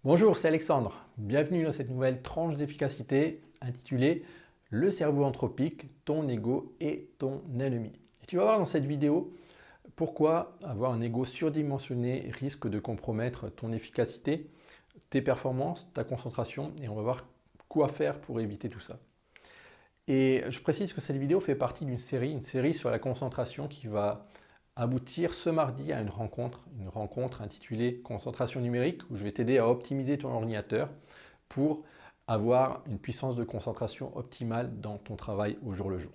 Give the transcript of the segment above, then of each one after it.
Bonjour, c'est Alexandre. Bienvenue dans cette nouvelle tranche d'efficacité intitulée Le cerveau anthropique, ton ego et ton ennemi. Et tu vas voir dans cette vidéo pourquoi avoir un ego surdimensionné risque de compromettre ton efficacité, tes performances, ta concentration, et on va voir quoi faire pour éviter tout ça. Et je précise que cette vidéo fait partie d'une série sur la concentration qui va aboutir ce mardi à une rencontre intitulée Concentration numérique, où je vais t'aider à optimiser ton ordinateur pour avoir une puissance de concentration optimale dans ton travail au jour le jour.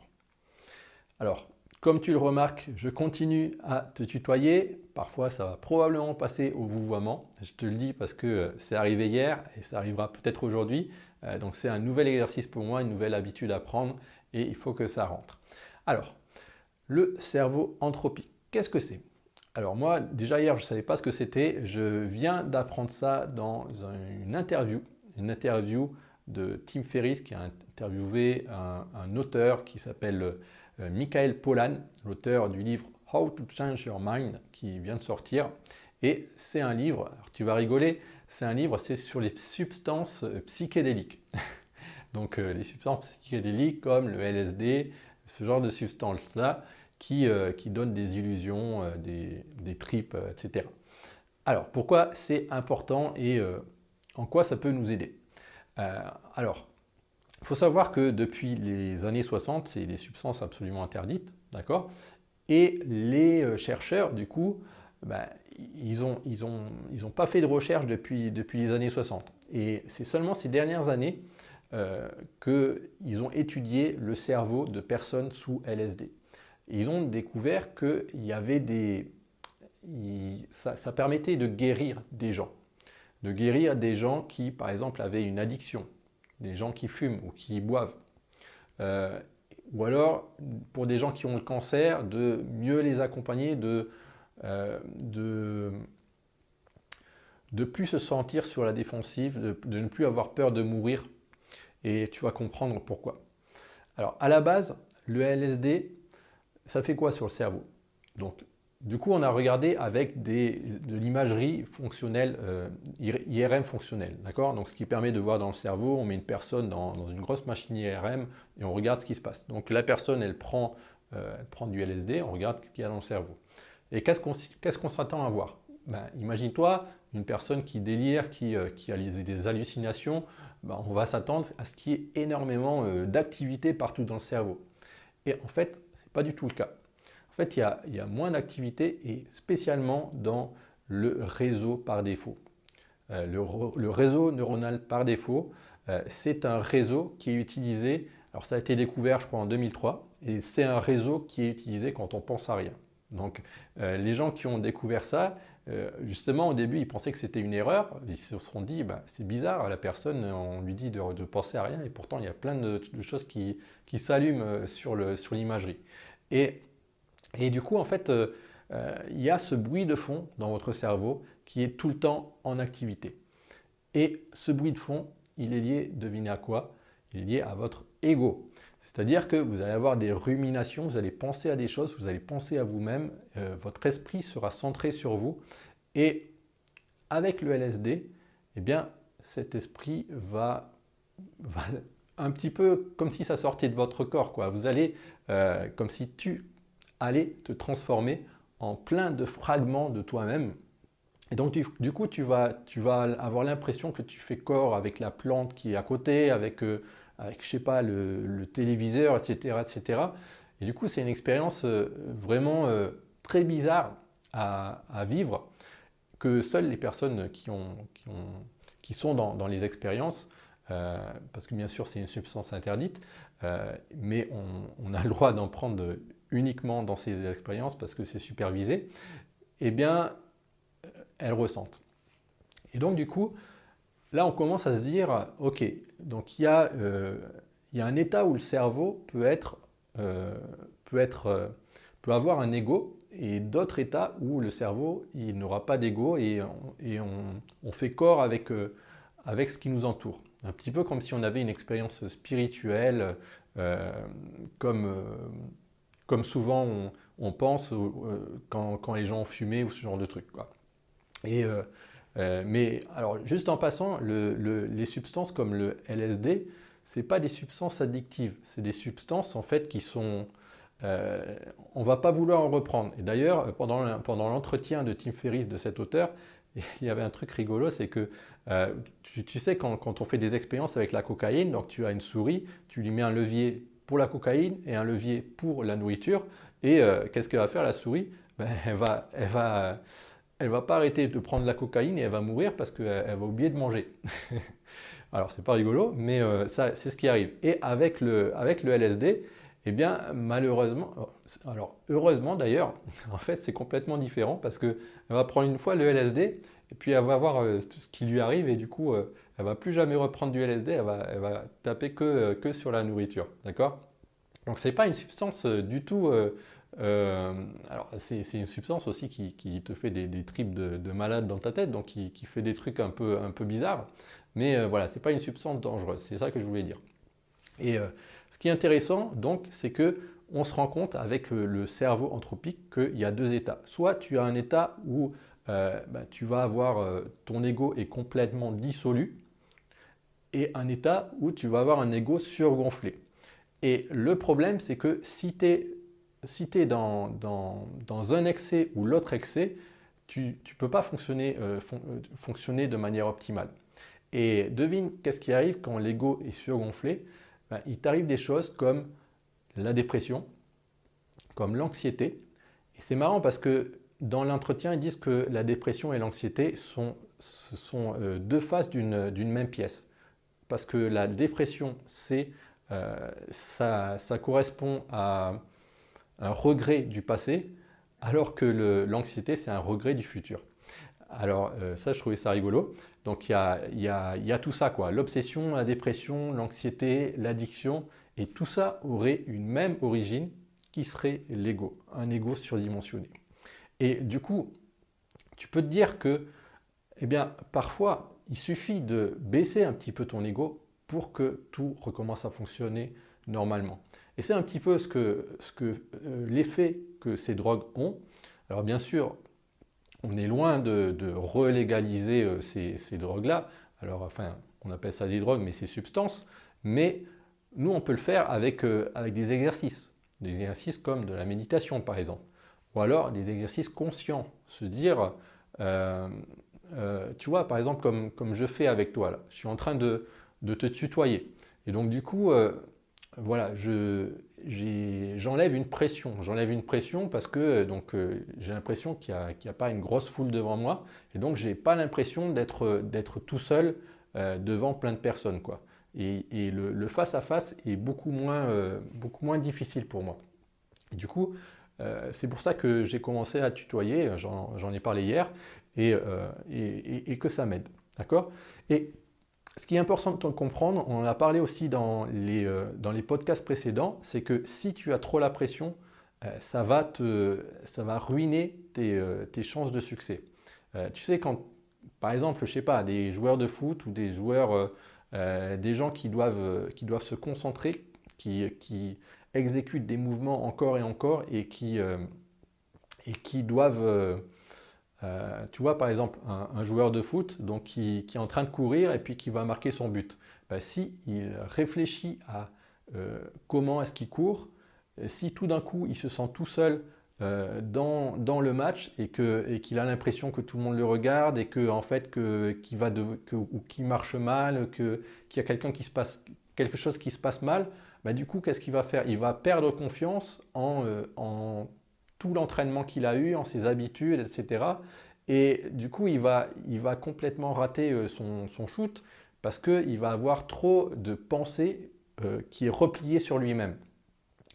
Alors, comme tu le remarques, je continue à te tutoyer. Parfois, ça va probablement passer au vouvoiement. Je te le dis parce que c'est arrivé hier et ça arrivera peut-être aujourd'hui. Donc, c'est un nouvel exercice pour moi, une nouvelle habitude à prendre et il faut que ça rentre. Alors, le cerveau anthropique, qu'est-ce que c'est? Alors moi, déjà hier, je ne savais pas ce que c'était. Je viens d'apprendre ça dans une interview de Tim Ferriss qui a interviewé un auteur qui s'appelle Michael Pollan, l'auteur du livre How to Change Your Mind qui vient de sortir. Et c'est un livre, alors tu vas rigoler, c'est sur les substances psychédéliques. Donc les substances psychédéliques comme le LSD, ce genre de substances-là qui donnent des illusions, des tripes, etc. Alors pourquoi c'est important et en quoi ça peut nous aider? Alors, il faut savoir que depuis les années 60, c'est des substances absolument interdites, d'accord? Et les chercheurs, du coup, bah, ils ont pas fait de recherche depuis les années 60. Et c'est seulement ces dernières années qu'ils ont étudié le cerveau de personnes sous LSD. Et ils ont découvert que ça permettait de guérir des gens. De guérir des gens qui, par exemple, avaient une addiction, des gens qui fument ou qui boivent. Euh, ou alors, pour des gens qui ont le cancer, de mieux les accompagner, de plus se sentir sur la défensive, de ne plus avoir peur de mourir. Et tu vas comprendre pourquoi. Alors, à la base, le LSD, ça fait quoi sur le cerveau? Donc, du coup, on a regardé avec de l'imagerie fonctionnelle, IRM fonctionnelle, d'accord? Donc, ce qui permet de voir dans le cerveau, on met une personne dans une grosse machine IRM et on regarde ce qui se passe. Donc, la personne, elle prend du LSD, on regarde ce qu'il y a dans le cerveau. Et qu'est-ce qu'on s'attend à voir? Ben, imagine-toi une personne qui délire, qui a des hallucinations, ben, on va s'attendre à ce qu'il y ait énormément d'activité partout dans le cerveau. Et en fait, ce n'est pas du tout le cas. En fait, il y a moins d'activité et spécialement dans le réseau par défaut. Le réseau neuronal par défaut, c'est un réseau qui est utilisé, alors ça a été découvert je crois en 2003, et c'est un réseau qui est utilisé quand on pense à rien. Donc les gens qui ont découvert ça, justement au début ils pensaient que c'était une erreur, ils se sont dit bah, c'est bizarre, la personne on lui dit de penser à rien et pourtant il y a plein de choses qui s'allument sur l'imagerie. Et, et du coup en fait il y a ce bruit de fond dans votre cerveau qui est tout le temps en activité. Et ce bruit de fond, il est lié, devinez à quoi? Il est lié à votre ego. C'est-à-dire que vous allez avoir des ruminations, vous allez penser à des choses, vous allez penser à vous-même, votre esprit sera centré sur vous. Et avec le LSD, eh bien, cet esprit va un petit peu comme si ça sortait de votre corps, quoi. Vous allez, comme si tu allais te transformer en plein de fragments de toi-même. Et donc, du coup, tu vas avoir l'impression que tu fais corps avec la plante qui est à côté, avec je sais pas, le téléviseur, etc., etc. Et cetera. Et du coup, c'est une expérience vraiment très bizarre à vivre que seules les personnes qui sont dans les expériences, parce que bien sûr, c'est une substance interdite, mais on a le droit d'en prendre uniquement dans ces expériences parce que c'est supervisé, eh bien, elles ressentent. Et donc, du coup, là, on commence à se dire, ok, donc il y a un état où le cerveau euh, peut être, euh, peut avoir un ego, et d'autres états où le cerveau, il n'aura pas d'ego on fait corps avec ce qui nous entoure. Un petit peu comme si on avait une expérience spirituelle, euh, comme, euh, comme souvent on pense quand les gens ont fumé ou ce genre de truc, quoi. Et Mais alors, juste en passant, les substances comme le LSD, ce pas des substances addictives, c'est des substances en fait qui sont... on ne va pas vouloir en reprendre. Et d'ailleurs, pendant l'entretien de Tim Ferriss, de cet auteur, il y avait un truc rigolo, c'est que tu sais, quand on fait des expériences avec la cocaïne, donc tu as une souris, tu lui mets un levier pour la cocaïne et un levier pour la nourriture, et qu'est-ce qu'elle va faire la souris? Ben, elle va pas arrêter de prendre la cocaïne et elle va mourir parce qu'elle va oublier de manger. Alors, c'est pas rigolo, mais ça, c'est ce qui arrive. Et avec le LSD, eh bien, malheureusement, alors heureusement d'ailleurs, en fait, c'est complètement différent parce qu'elle va prendre une fois le LSD et puis elle va voir ce qui lui arrive et du coup, elle va plus jamais reprendre du LSD, elle va taper que sur la nourriture, d'accord? Donc, c'est pas une substance du tout. Alors, c'est une substance aussi qui te fait des trips de malade dans ta tête, donc qui fait des trucs un peu bizarres. Mais voilà, c'est pas une substance dangereuse, c'est ça que je voulais dire. Et ce qui est intéressant, donc, c'est que on se rend compte avec le cerveau anthropique qu'il y a deux états. Soit tu as un état où tu vas avoir ton ego est complètement dissolu, et un état où tu vas avoir un ego surgonflé. Et le problème, c'est que si tu es dans un excès ou l'autre excès, tu ne peux pas fonctionner de manière optimale. Et devine qu'est-ce qui arrive quand l'ego est surgonflé. Ben, il t'arrive des choses comme la dépression, comme l'anxiété. Et c'est marrant parce que dans l'entretien, ils disent que la dépression et l'anxiété ce sont deux faces d'une même pièce. Parce que la dépression, ça correspond à un regret du passé, alors que l'anxiété, c'est un regret du futur. Alors ça, je trouvais ça rigolo. Donc il y a tout ça, quoi. L'obsession, la dépression, l'anxiété, l'addiction, et tout ça aurait une même origine qui serait l'ego, un ego surdimensionné. Et du coup, tu peux te dire que, eh bien, parfois, il suffit de baisser un petit peu ton ego pour que tout recommence à fonctionner normalement. Et c'est un petit peu l'effet que ces drogues ont. Alors bien sûr, on est loin de relégaliser ces drogues-là. Alors, enfin, on appelle ça des drogues, mais c'est substances. Mais nous, on peut le faire avec des exercices. Des exercices comme de la méditation, par exemple. Ou alors des exercices conscients. Se dire, tu vois, par exemple, comme je fais avec toi, là. Je suis en train de te tutoyer. Et donc, du coup, voilà, j'enlève une pression. J'enlève une pression parce que j'ai l'impression qu'il n'y a pas une grosse foule devant moi. Et donc, je n'ai pas l'impression d'être tout seul devant plein de personnes, quoi. Et le face-à-face est beaucoup moins difficile pour moi. Et du coup, c'est pour ça que j'ai commencé à tutoyer, j'en ai parlé hier, et que ça m'aide. D'accord? Et ce qui est important de comprendre, on en a parlé aussi dans les podcasts précédents, c'est que si tu as trop la pression, ça va ruiner tes chances de succès. Tu sais, par exemple, je sais pas, des joueurs de foot ou des joueurs, des gens qui doivent se concentrer, qui exécutent des mouvements encore et encore et qui doivent tu vois, par exemple, un joueur de foot donc, qui est en train de courir et puis qui va marquer son but. Ben, si il réfléchit à comment est-ce qu'il court, si tout d'un coup il se sent tout seul dans le match et qu'il a l'impression que tout le monde le regarde et que en fait ou qu'il marche mal, qu'il y a quelque chose qui se passe mal, ben, du coup qu'est-ce qu'il va faire? Il va perdre confiance en tout l'entraînement qu'il a eu, en ses habitudes, etc. Et du coup, il va complètement rater son shoot parce qu'il va avoir trop de pensées qui est repliée sur lui-même.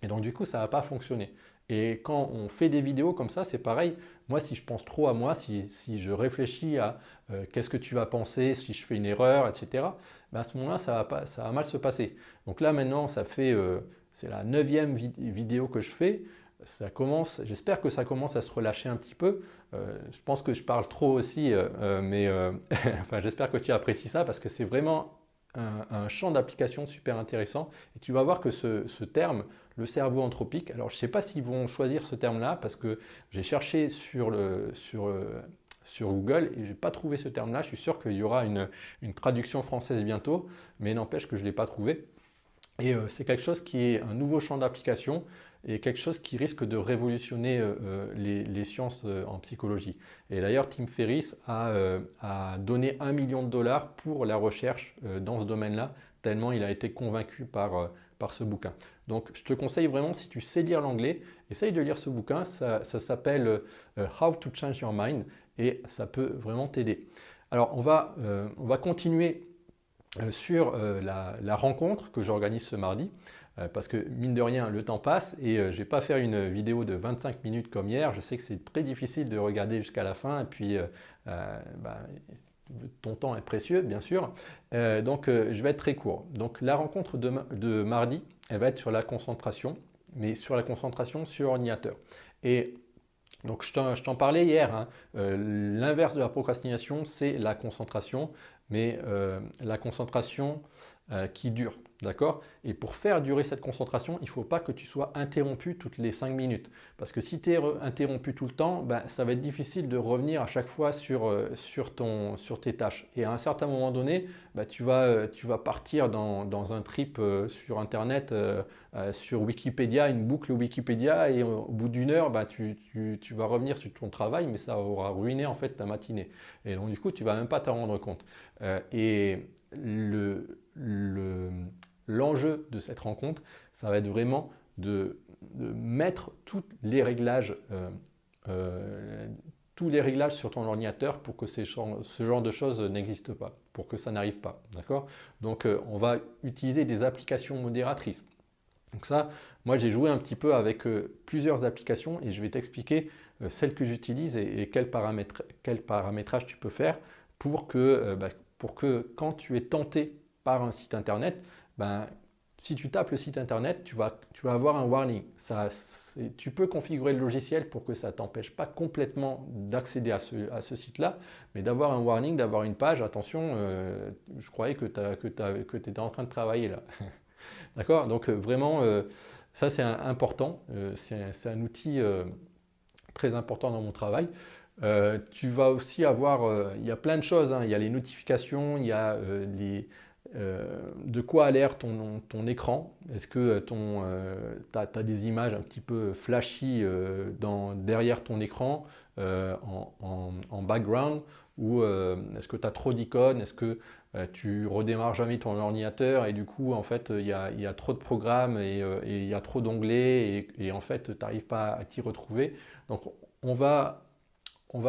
Et donc, du coup, ça ne va pas fonctionner. Et quand on fait des vidéos comme ça, c'est pareil. Moi, si je pense trop à moi, si je réfléchis à qu'est-ce que tu vas penser, si je fais une erreur, etc., ben à ce moment-là, ça va mal se passer. Donc là, maintenant, c'est la 9e vidéo que je fais. J'espère que ça commence à se relâcher un petit peu. Je pense que je parle trop aussi, mais enfin, j'espère que tu apprécies ça parce que c'est vraiment un champ d'application super intéressant. Et tu vas voir que ce terme, le cerveau anthropique, alors je ne sais pas s'ils vont choisir ce terme-là parce que j'ai cherché sur Google et je n'ai pas trouvé ce terme-là. Je suis sûr qu'il y aura une traduction française bientôt, mais n'empêche que je ne l'ai pas trouvé. Et c'est quelque chose qui est un nouveau champ d'application et quelque chose qui risque de révolutionner les sciences en psychologie. Et d'ailleurs, Tim Ferriss a donné $1 million pour la recherche dans ce domaine-là, tellement il a été convaincu par ce bouquin. Donc, je te conseille vraiment, si tu sais lire l'anglais, essaye de lire ce bouquin. Ça s'appelle How to Change Your Mind et ça peut vraiment t'aider. Alors, on va continuer sur la rencontre que j'organise ce mardi, parce que mine de rien, le temps passe et je ne vais pas faire une vidéo de 25 minutes comme hier. Je sais que c'est très difficile de regarder jusqu'à la fin et puis ton temps est précieux, bien sûr. Donc, je vais être très court. Donc, la rencontre de mardi, elle va être sur la concentration, mais sur la concentration sur ordinateur. Et donc, je t'en parlais hier, hein. L'inverse de la procrastination, c'est la concentration, mais la concentration qui dure. D'accord? Et pour faire durer cette concentration, il ne faut pas que tu sois interrompu toutes les 5 minutes. Parce que si tu es interrompu tout le temps, ben, ça va être difficile de revenir à chaque fois sur tes tâches. Et à un certain moment donné, ben, tu vas partir dans un trip sur Internet, sur Wikipédia, une boucle Wikipédia, et au bout d'une heure, ben, tu vas revenir sur ton travail, mais ça aura ruiné en fait ta matinée. Et donc du coup, tu ne vas même pas t'en rendre compte. Et l'enjeu de cette rencontre, ça va être vraiment de mettre tous les réglages sur ton ordinateur pour que ce genre de choses n'existe pas, pour que ça n'arrive pas. D'accord? Donc, on va utiliser des applications modératrices. Donc ça, moi j'ai joué un petit peu avec plusieurs applications et je vais t'expliquer celles que j'utilise et quel paramétrage tu peux faire pour que quand tu es tenté par un site internet, ben, si tu tapes le site internet, tu vas avoir un warning. Tu peux configurer le logiciel pour que ça ne t'empêche pas complètement d'accéder à ce site-là, mais d'avoir un warning, d'avoir une page, attention, je croyais que tu étais en train de travailler là. D'accord? Donc vraiment, ça c'est important, c'est un outil très important dans mon travail. Tu vas aussi avoir, il y a plein de choses, hein. Il y a les notifications, il y a de quoi a l'air ton écran. Est-ce que tu as des images un petit peu flashy derrière ton écran en background, ou est-ce que tu as trop d'icônes? Est-ce que tu redémarres jamais ton ordinateur et du coup en fait il y a trop de programmes et il y a trop d'onglets et en fait tu n'arrives pas à t'y retrouver. Donc on va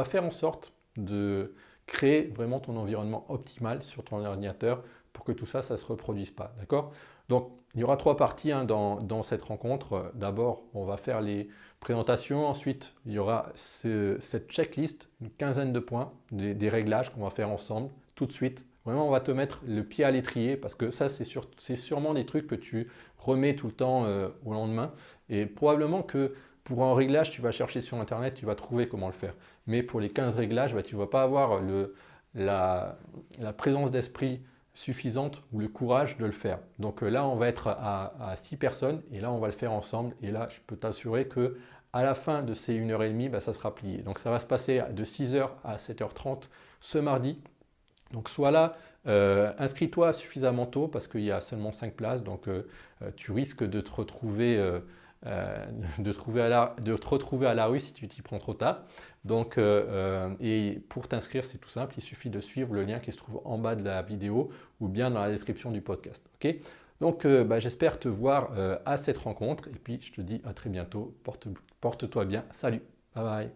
faire en sorte de créer vraiment ton environnement optimal sur ton ordinateur pour que tout ça, ça ne se reproduise pas. D'accord? Donc, il y aura 3 parties hein, dans cette rencontre. D'abord, on va faire les présentations. Ensuite, il y aura cette checklist, une quinzaine de points, des réglages qu'on va faire ensemble tout de suite. Vraiment, on va te mettre le pied à l'étrier parce que ça, c'est sûrement des trucs que tu remets tout le temps au lendemain. Et probablement que pour un réglage, tu vas chercher sur Internet, tu vas trouver comment le faire. Mais pour les 15 réglages, tu ne vas pas avoir la présence d'esprit suffisante ou le courage de le faire. Donc là, on va être à 6 personnes et là, on va le faire ensemble. Et là, je peux t'assurer que à la fin de ces 1h30, ça sera plié. Donc ça va se passer de 6h à 7h30 ce mardi. Donc sois là, inscris-toi suffisamment tôt parce qu'il y a seulement 5 places. Donc tu risques de te retrouver de te retrouver à la rue si tu t'y prends trop tard. Donc, et pour t'inscrire, c'est tout simple, il suffit de suivre le lien qui se trouve en bas de la vidéo ou bien dans la description du podcast. Ok? Donc, j'espère te voir à cette rencontre et puis je te dis à très bientôt. Porte-toi bien. Salut. Bye bye.